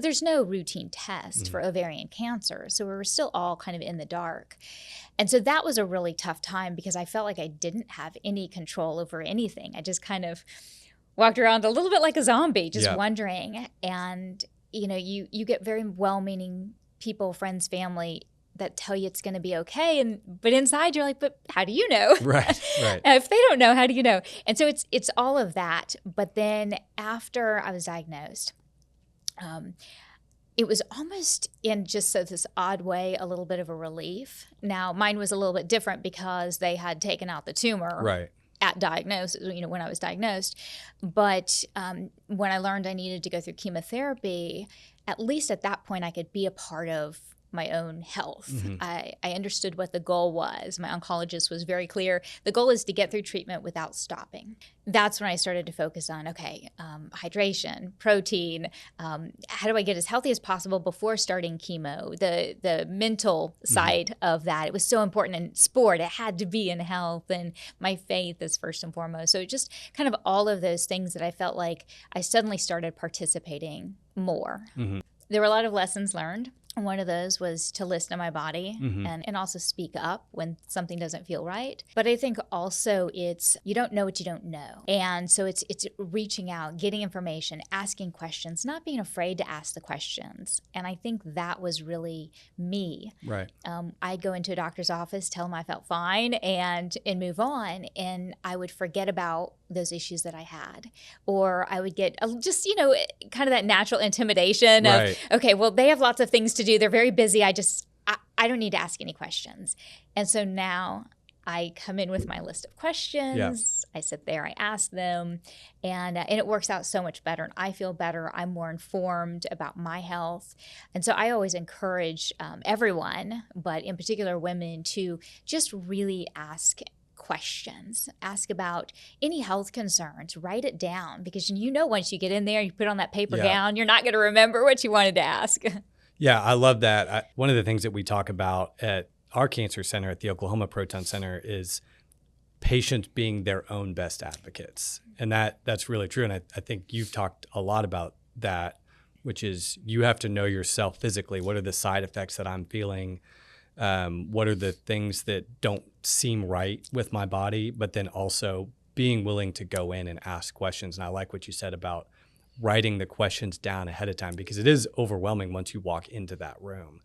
there's no routine test for ovarian cancer. So we were still all kind of in the dark. And so that was a really tough time because I felt like I didn't have any control over anything. I just kind of walked around a little bit like a zombie, just wondering. And, you get very well-meaning people, friends, family that tell you it's going to be okay. But inside you're like, but how do you know? Right. If they don't know, how do you know? And so it's all of that. But then after I was diagnosed, it was almost in just this odd way, a little bit of a relief. Now, mine was a little bit different because they had taken out the tumor at diagnosis, when I was diagnosed. But when I learned I needed to go through chemotherapy, at least at that point, I could be a part of my own health. I understood what the goal was. My oncologist was very clear. The goal is to get through treatment without stopping. That's when I started to focus on, hydration, protein, how do I get as healthy as possible before starting chemo? The mental side of that. It was so important in sport. It had to be in health, and my faith is first and foremost. So just kind of all of those things that I felt like I suddenly started participating more. There were a lot of lessons learned. One of those was to listen to my body and also speak up when something doesn't feel right. But I think also it's, you don't know what you don't know. And so it's reaching out, getting information, asking questions, not being afraid to ask the questions. And I think that was really me. Right. I'd go into a doctor's office, tell them I felt fine and move on. And I would forget about those issues that I had. Or I would get just, kind of that natural intimidation of, okay, well, they have lots of things to do. They're very busy. I don't need to ask any questions. And so now I come in with my list of questions. I sit there, I ask them, and it works out so much better. And I feel better. I'm more informed about my health. And so I always encourage everyone, but in particular women, to just really ask questions. Ask about any health concerns. Write it down, because once you get in there, you put on that paper gown, you're not going to remember what you wanted to ask. Yeah, I love that. One of the things that we talk about at our cancer center at the Oklahoma Proton Center is patients being their own best advocates. And that's really true. And I think you've talked a lot about that, which is you have to know yourself physically. What are the side effects that I'm feeling? What are the things that don't seem right with my body? But then also being willing to go in and ask questions. And I like what you said about writing the questions down ahead of time, because it is overwhelming once you walk into that room.